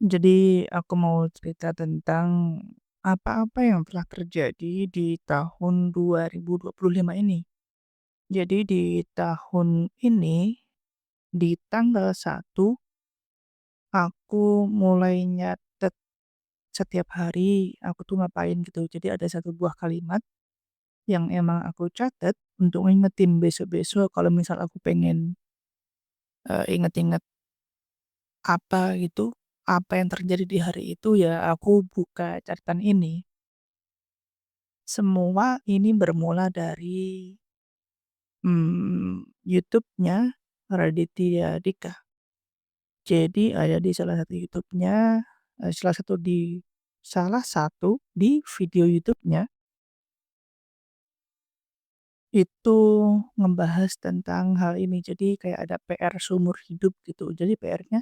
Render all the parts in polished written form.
Jadi aku mau cerita tentang apa-apa yang telah terjadi di tahun 2025 ini. Jadi di tahun ini, di tanggal 1 aku mulai nyatet setiap hari aku tuh ngapain gitu. Jadi ada satu buah kalimat yang emang aku catat untuk ngingetin besok-besok kalau misal aku pengen, inget-inget apa gitu, apa yang terjadi di hari itu, ya aku buka catatan ini. Semua ini bermula dari, YouTube-nya Raditya Dika. Jadi ada di salah satu YouTube-nya, salah satu di video YouTube-nya itu ngebahas tentang hal ini. Jadi kayak ada PR seumur hidup gitu. Jadi PR-nya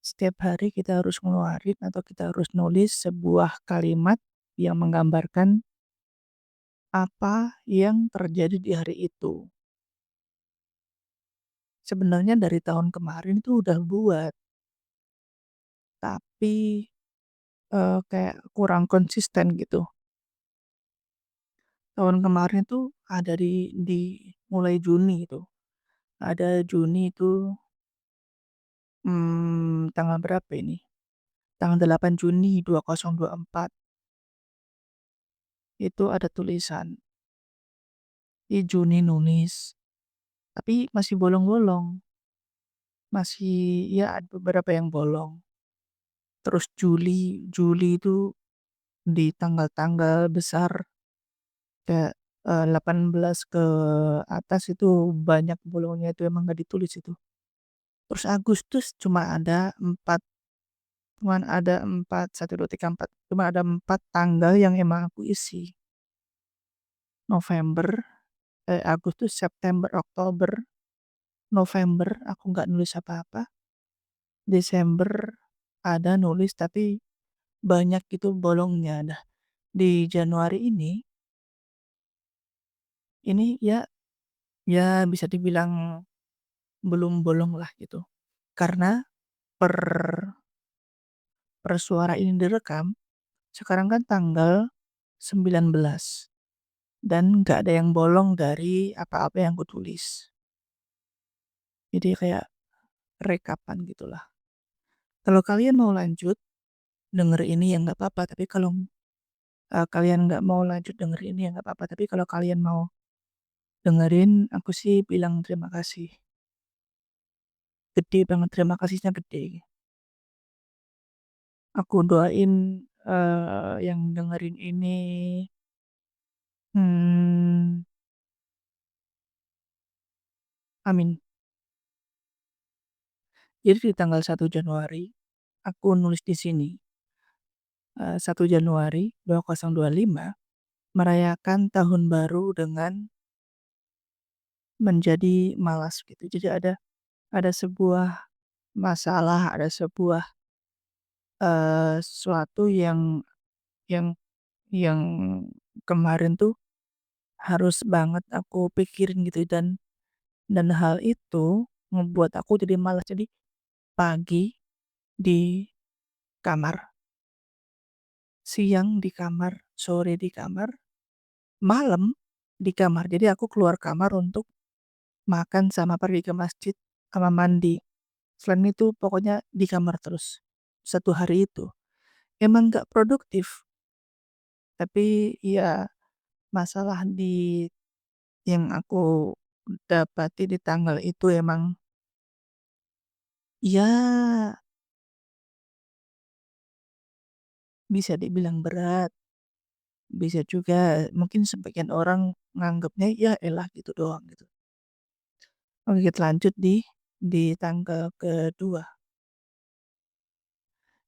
setiap hari kita harus ngeluarin atau kita harus nulis sebuah kalimat yang menggambarkan apa yang terjadi di hari itu. Sebenarnya dari tahun kemarin itu udah buat, tapi, kayak kurang konsisten gitu. Tahun kemarin tuh ada di mulai Juni itu, ada Juni itu, tanggal berapa ini, tanggal 8 Juni 2024 itu ada tulisan, "Ih, Juni nulis," tapi masih bolong-bolong, masih ya ada beberapa yang bolong. Terus Juli, Juli itu di tanggal-tanggal besar kayak, 18 ke atas itu banyak bolongnya itu emang nggak ditulis itu. Terus Agustus cuman ada 4, 1, 2, 3, 4, cuma ada 4 tanggal yang emang aku isi. November, Agustus, September, Oktober, November aku nggak nulis apa-apa, Desember ada nulis tapi banyak gitu bolongnya. Nah, di Januari ini ya bisa dibilang belum bolong lah gitu. Karena per per suara ini direkam, sekarang kan tanggal 19 dan nggak ada yang bolong dari apa-apa yang kutulis. Jadi kayak rekapan gitulah. Kalau kalian mau lanjut denger ini ya nggak apa-apa, tapi kalau, kalian nggak mau lanjut denger ini ya nggak apa-apa, tapi kalau kalian mau dengerin, aku sih bilang terima kasih. Gede banget, terima kasihnya gede. Aku doain, yang dengerin ini, mmm, amin. Jadi di tanggal 1 Januari, aku nulis di sini, 1 Januari 2025 merayakan tahun baru dengan menjadi malas gitu. Jadi ada sebuah masalah, ada sebuah, sesuatu yang yang kemarin tuh harus banget aku pikirin gitu dan hal itu ngebuat aku jadi malas. Jadi pagi di kamar, siang di kamar, sore di kamar, malam di kamar. Jadi aku keluar kamar untuk makan sama pergi ke masjid sama mandi. Selain itu pokoknya di kamar terus. Satu hari itu. Emang nggak produktif, tapi ya masalah yang aku dapati di tanggal itu emang ya bisa dibilang berat, bisa juga mungkin sebagian orang nganggapnya ya elah gitu doang gitu. Oke, kita lanjut di tanggal kedua.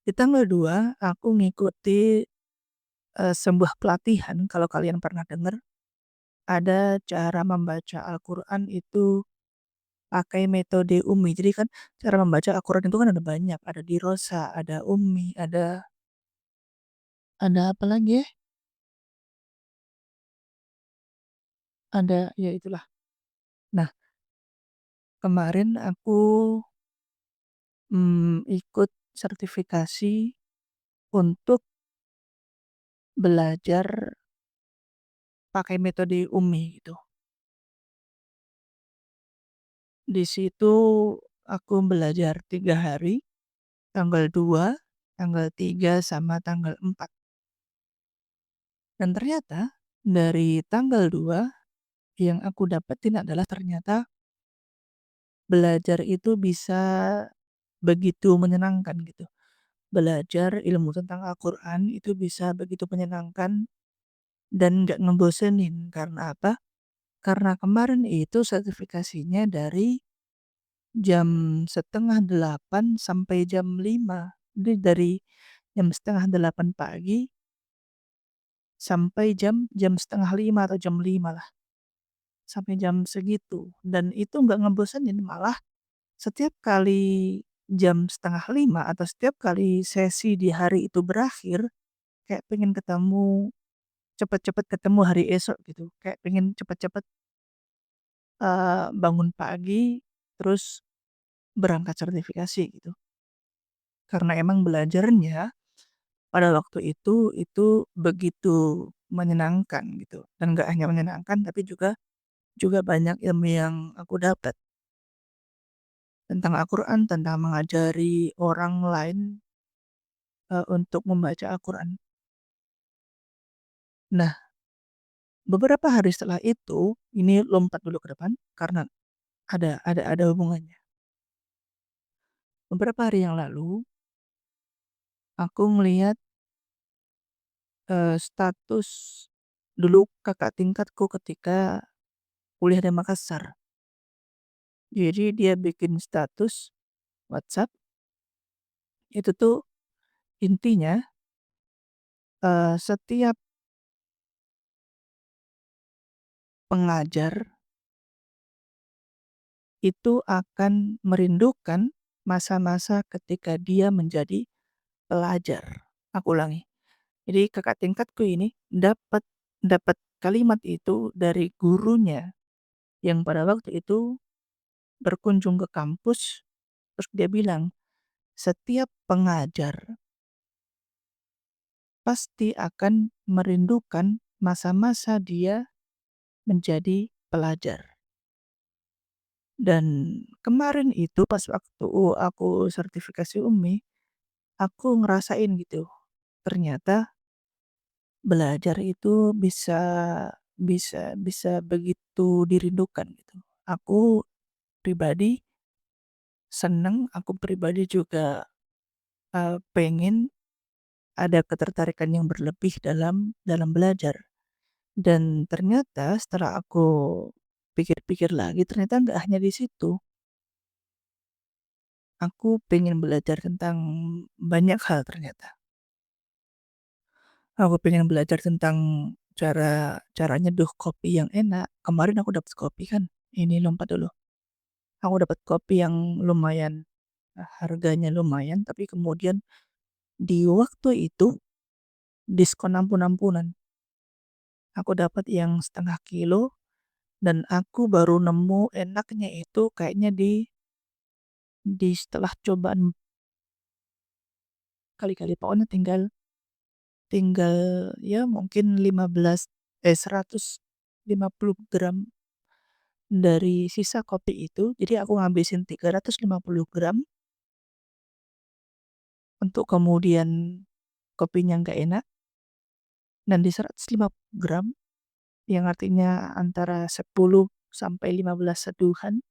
Di tanggal 2 aku ngikuti, sebuah pelatihan kalau kalian pernah dengar, ada cara membaca Al-Quran itu pakai metode Ummi. Jadi kan cara membaca Al-Quran itu kan ada banyak, ada Dirosa, ada Ummi, ada apa lagi ya, ada ya itulah. Nah, kemarin aku, ikut sertifikasi untuk belajar pakai metode UMI gitu. Di situ aku belajar 3 hari, tanggal 2, tanggal 3, sama tanggal 4. Dan ternyata dari tanggal 2 yang aku dapetin adalah ternyata belajar itu bisa begitu menyenangkan gitu. Belajar ilmu tentang Al-Quran itu bisa begitu menyenangkan dan nggak ngebosenin. Karena apa? Karena kemarin itu sertifikasinya dari jam 7:30 sampai jam 5. Jadi dari jam 7:30 pagi sampai jam jam 4:30 atau jam 5 lah, sampai jam segitu. Dan itu nggak ngebosenin, malah setiap kali jam 4:30 atau setiap kali sesi di hari itu berakhir, kayak pengen ketemu cepet-cepet ketemu hari esok gitu, kayak pengen cepet-cepet, bangun pagi, terus berangkat sertifikasi gitu. Karena emang belajarnya pada waktu itu begitu menyenangkan gitu, dan nggak hanya menyenangkan tapi juga juga banyak ilmu yang aku dapat tentang Al-Quran, tentang mengajari orang lain, untuk membaca Al-Quran. Nah, beberapa hari setelah itu, ini lompat dulu ke depan karena ada hubungannya. Beberapa hari yang lalu, aku ngelihat, status dulu kakak tingkatku ketika kuliah di Makassar. Jadi dia bikin status WhatsApp, itu tuh intinya, setiap pengajar itu akan merindukan masa-masa ketika dia menjadi pelajar. Aku ulangi. Jadi kakak tingkatku ini dapat dapat kalimat itu dari gurunya yang pada waktu itu berkunjung ke kampus, terus dia bilang, "Setiap pengajar pasti akan merindukan masa-masa dia menjadi pelajar." Dan kemarin itu pas waktu aku sertifikasi UMI, aku ngerasain gitu, ternyata belajar itu bisa begitu dirindukan gitu. Aku pribadi seneng, aku pribadi juga, pengen ada ketertarikan yang berlebih dalam dalam belajar. Dan ternyata setelah aku pikir-pikir lagi, ternyata nggak hanya di situ. Aku pengen belajar tentang banyak hal ternyata. Aku pengen belajar tentang cara nyeduh kopi yang enak. Kemarin aku dapat kopi kan, ini lompat dulu. Aku dapat kopi yang lumayan, harganya lumayan, tapi kemudian di waktu itu diskon ampun-ampunan. Aku dapat yang 0,5 kilo dan aku baru nemu enaknya itu kayaknya di setelah cobaan kali-kali, pokoknya tinggal tinggal ya mungkin 150 gram dari sisa kopi itu. Jadi aku ngabisin 350 gram untuk kemudian kopinya nggak enak, dan di 150 gram, yang artinya antara 10 sampai 15 seduhan,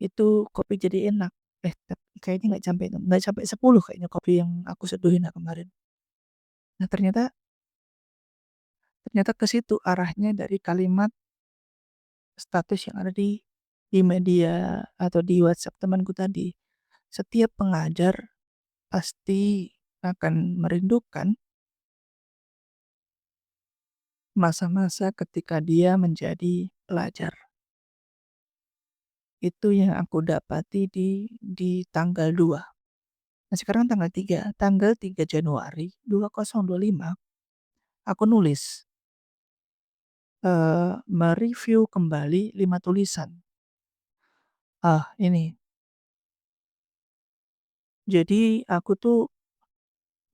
itu kopi jadi enak. Kayaknya nggak sampai 10 kayaknya kopi yang aku seduhin kemarin. Nah, ternyata ternyata ke situ arahnya dari kalimat status yang ada di media atau di WhatsApp temanku tadi. Setiap pengajar pasti akan merindukan masa-masa ketika dia menjadi pelajar. Itu yang aku dapati di tanggal 2. Nah, sekarang tanggal 3 Januari 2025, aku nulis, mereview kembali 5 tulisan. Ah, ini Jadi aku tuh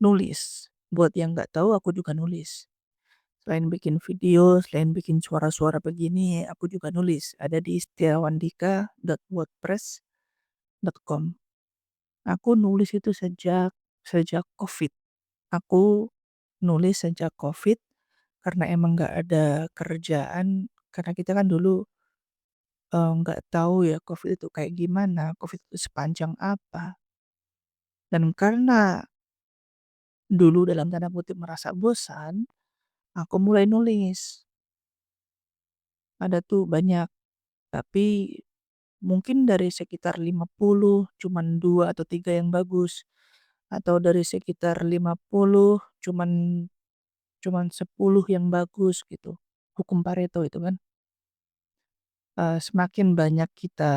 nulis, buat yang nggak tahu aku juga nulis. Selain bikin video, selain bikin suara-suara begini, aku juga nulis. Ada di setiawandika.wordpress.com. Aku nulis itu sejak sejak Covid. Aku nulis sejak Covid karena emang nggak ada kerjaan, karena kita kan dulu, nggak tahu ya Covid itu kayak gimana, Covid itu sepanjang apa. Dan karena dulu dalam tanda kutip merasa bosan, aku mulai nulis. Ada tuh banyak, tapi mungkin dari sekitar 50 cuman 2 atau 3 yang bagus, atau dari sekitar 50 cuman cuman 10 yang bagus gitu. Hukum Pareto itu kan. Semakin banyak kita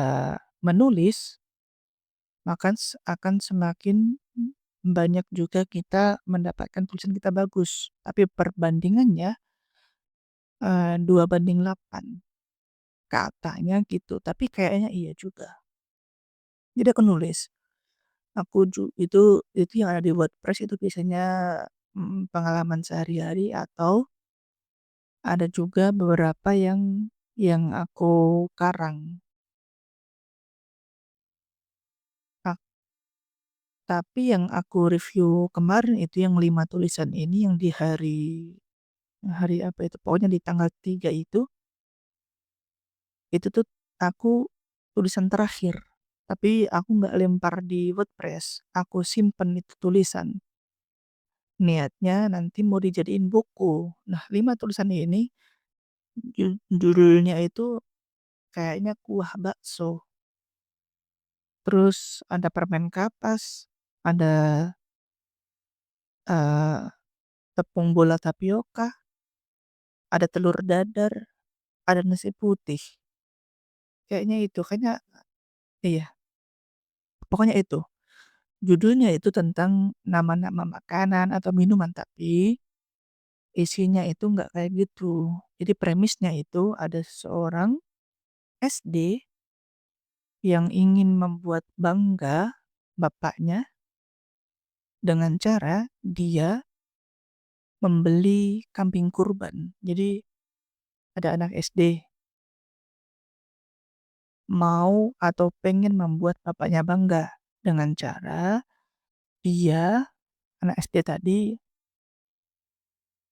menulis, akan semakin banyak juga kita mendapatkan tulisan kita bagus. Tapi perbandingannya, 2:8 katanya gitu, tapi kayaknya iya juga. Jadi aku nulis. Itu yang ada di WordPress itu biasanya, pengalaman sehari-hari, atau ada juga beberapa yang aku karang. Ak Tapi yang aku review kemarin itu yang 5 tulisan ini yang di hari apa itu, pokoknya di tanggal 3 itu tuh aku tulisan terakhir. Tapi aku nggak lempar di WordPress, aku simpen itu tulisan. Niatnya nanti mau dijadiin buku. Nah, 5 tulisan ini judulnya itu kayaknya kuah bakso, terus ada permen kapas, ada, eee, tepung bola tapioka, ada telur dadar, ada nasi putih. Kayaknya itu, iya, pokoknya itu. Judulnya itu tentang nama-nama makanan atau minuman, tapi isinya itu nggak kayak gitu. Jadi premisnya itu ada seseorang SD yang ingin membuat bangga bapaknya dengan cara dia membeli kambing kurban. Jadi ada anak SD mau atau pengen membuat bapaknya bangga dengan cara dia, anak SD tadi,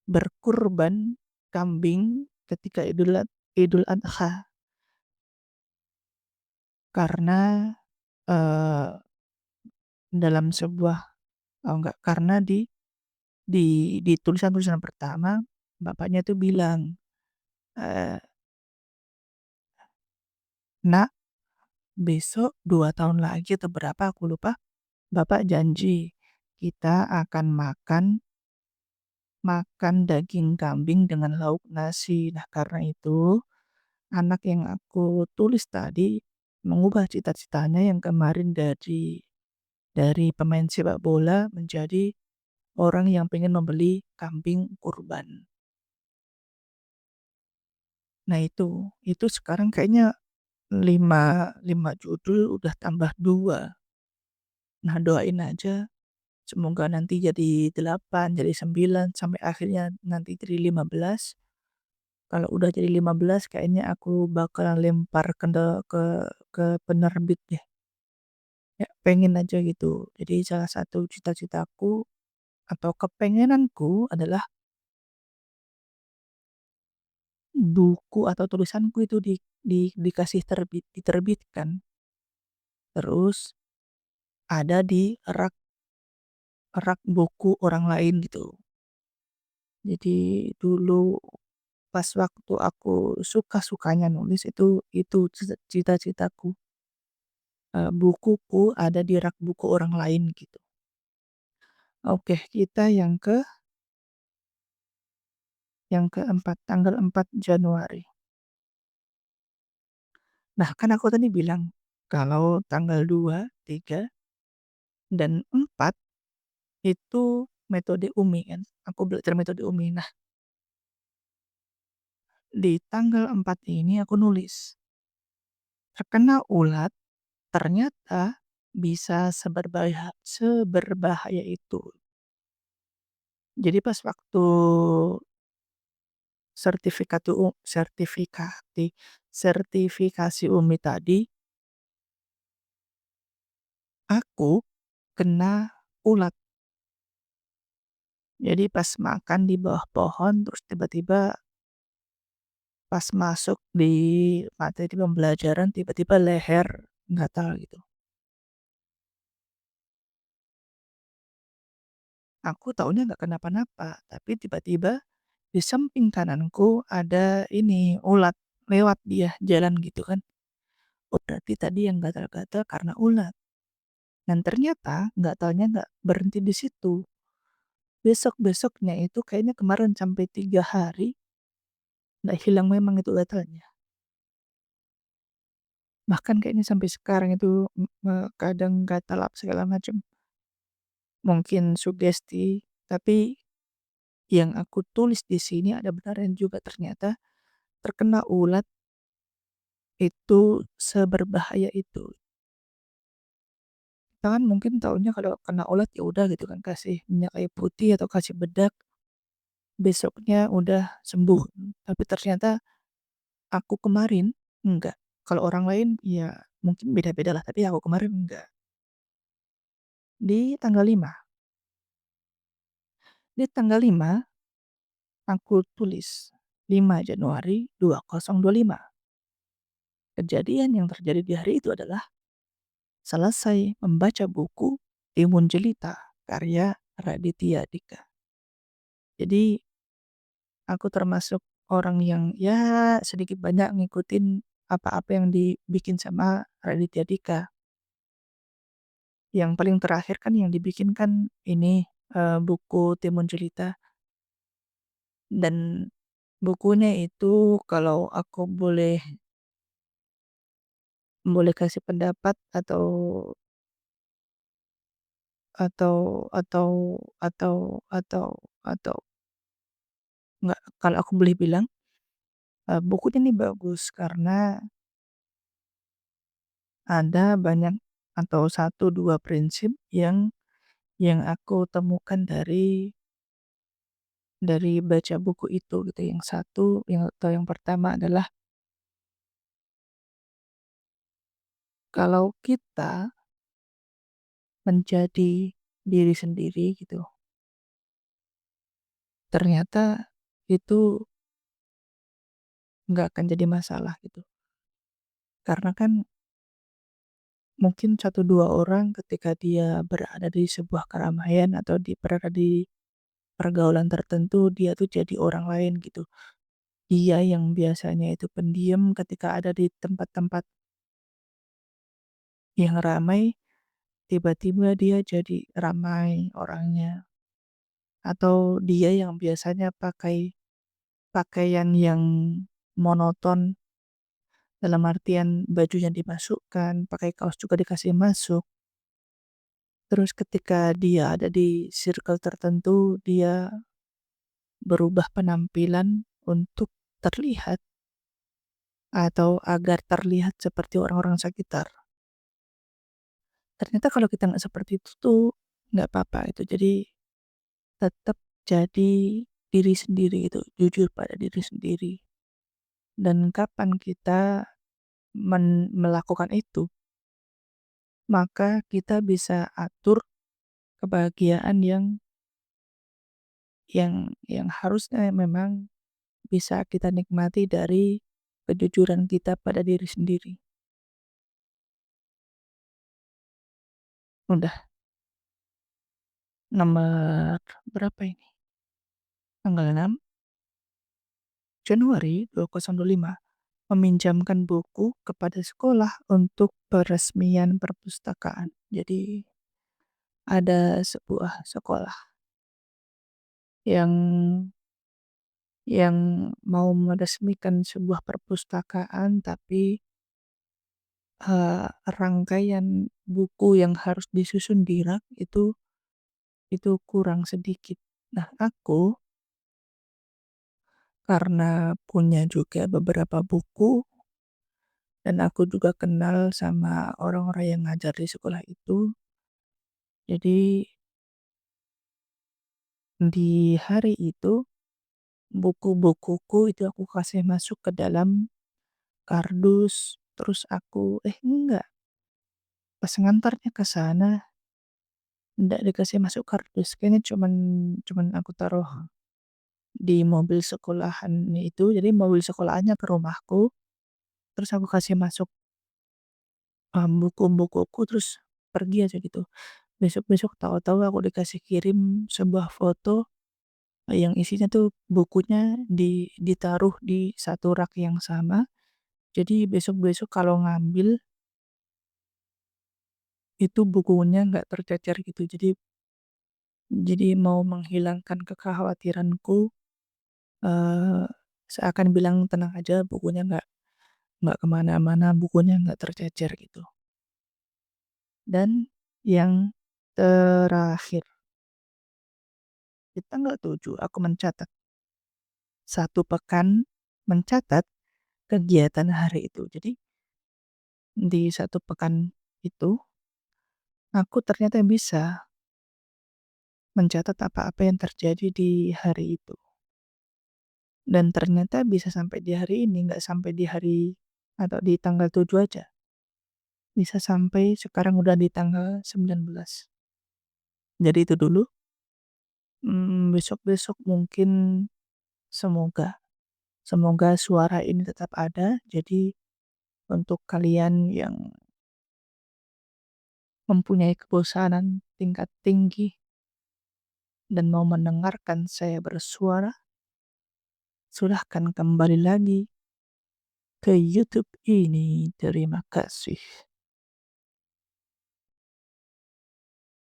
berkurban kambing ketika Idul Adha. Karena, eee, dalam sebuah enggak, karena di tulisan-tulisan pertama bapaknya tuh bilang, eee, "Nak, besok 2 tahun lagi atau berapa aku lupa, Bapak janji kita akan makan makan daging kambing dengan lauk nasi." Nah, karena itu anak yang aku tulis tadi mengubah cita-citanya yang kemarin dari pemain sepak bola menjadi orang yang pengen membeli kambing kurban. Nah itu sekarang kayaknya 5 judul udah tambah 2. Nah, doain aja semoga nanti jadi 8, jadi 9, sampai akhirnya nanti jadi 15. Kalau udah jadi 15 kayaknya aku bakalan lempar ke penerbit deh. Ya pengen aja gitu. Jadi salah satu cita-citaku atau kepengenanku adalah buku atau tulisanku itu dikasih diterbitkan, terus ada di rak rak buku orang lain gitu. Jadi dulu pas waktu aku suka-sukanya nulis itu cita-citaku, bukuku ada di rak buku orang lain gitu. Oke, kita yang keempat, tanggal 4 Januari. Nah, kan aku tadi bilang kalau tanggal 2, 3, dan 4 itu metode UMI kan, aku belajar metode UMI. Nah, di tanggal 4 ini aku nulis, terkena ulat, ternyata bisa seberbahaya itu. Jadi pas waktu sertifikatu u sertifikati sertifikasi UMI tadi, aku kena ulat. Jadi pas makan di bawah pohon, terus tiba-tiba pas masuk di materi pembelajaran, tiba-tiba leher gatal gitu. Aku taunya nggak kenapa-napa, tapi tiba-tiba di samping kananku ada ini, ulat, lewat dia jalan gitu kan. Oh berarti tadi yang gatal-gatal karena ulat. Dan ternyata gatalnya nggak berhenti di situ. Besok-besoknya itu kayaknya kemarin sampai 3 hari nggak hilang memang itu gatalnya. Bahkan kayaknya sampai sekarang itu, kadang gatal apa segala macam. Mungkin sugesti, tapi yang aku tulis di sini ada benarnya juga ternyata terkena ulat itu seberbahaya itu. Kita kan mungkin taunya kalau kena ulat ya udah gitu kan kasih minyak kayu putih atau kasih bedak, besoknya udah sembuh. Tapi ternyata aku kemarin enggak. Kalau orang lain ya mungkin beda-beda lah, tapi aku kemarin enggak. Di tanggal 5, di tanggal 5 aku tulis 5 Januari 2025. Kejadian yang terjadi di hari itu adalah selesai membaca buku Timun Jelita karya Raditya Dika. Jadi aku termasuk orang yang ya sedikit banyak ngikutin apa-apa yang dibikin sama Raditya Dika. Yang paling terakhir kan yang dibikin kan ini, buku Timun Jelita, dan bukunya itu kalau aku boleh boleh kasih pendapat atau atau atau atau nggak, kalau aku boleh bilang, bukunya ini bagus karena ada banyak atau satu 2 prinsip yang aku temukan dari baca buku itu gitu. Yang satu yang pertama adalah kalau kita menjadi diri sendiri gitu, ternyata itu nggak akan jadi masalah gitu. Karena kan mungkin satu 2 orang ketika dia berada di sebuah keramaian atau berada di pergaulan tertentu, dia tuh jadi orang lain gitu. Dia yang biasanya itu pendiam ketika ada di tempat-tempat yang ramai, tiba-tiba dia jadi ramai orangnya. Atau dia yang biasanya pakai pakaian yang monoton, dalam artian bajunya dimasukkan, pakai kaos juga dikasih masuk. Terus ketika dia ada di circle tertentu, dia berubah penampilan untuk terlihat atau agar terlihat seperti orang-orang sekitar. Ternyata kalau kita nggak seperti itu tuh nggak apa-apa itu. Jadi tetap jadi diri sendiri gitu, jujur pada diri sendiri. Dan kapan kita melakukan itu, maka kita bisa atur kebahagiaan yang harusnya memang bisa kita nikmati dari kejujuran kita pada diri sendiri. Udah nomor berapa ini? Tanggal 6 Januari 2025, meminjamkan buku kepada sekolah untuk peresmian perpustakaan. Jadi ada sebuah sekolah yang yang mau meresmikan sebuah perpustakaan, tapi, rangkaian buku yang harus disusun di rak itu kurang sedikit. Nah, aku karena punya juga beberapa buku, dan aku juga kenal sama orang-orang yang ngajar di sekolah itu. Jadi di hari itu buku-bukuku itu aku kasih masuk ke dalam kardus, terus enggak, pas ngantarnya ke sana ndak dikasih masuk kardus, kayaknya cuman cuman aku taruh di mobil sekolahan itu, jadi mobil sekolahannya ke rumahku, terus aku kasih masuk, buku-bukuku terus pergi aja gitu. Besok-besok tahu-tahu aku dikasih kirim sebuah foto, yang isinya tuh bukunya ditaruh di satu rak yang sama, jadi besok-besok kalau ngambil itu bukunya nggak tercecer gitu. Jadi mau menghilangkan kekhawatiranku, eee, seakan bilang, "Tenang aja, bukunya nggak kemana-mana, bukunya nggak tercecer," gitu. Dan yang terakhir, di tanggal 7 aku mencatat 1 pekan, mencatat kegiatan hari itu. Jadi di 1 pekan itu, aku ternyata bisa mencatat apa-apa yang terjadi di hari itu. Dan ternyata bisa sampai di hari ini, nggak sampai di hari atau di tanggal 7 aja. Bisa sampai sekarang udah di tanggal 19. Jadi itu dulu, besok-besok mungkin semoga semoga suara ini tetap ada. Jadi untuk kalian yang mempunyai kebosanan tingkat tinggi dan mau mendengarkan saya bersuara, silahkan kembali lagi ke YouTube ini. Terima kasih.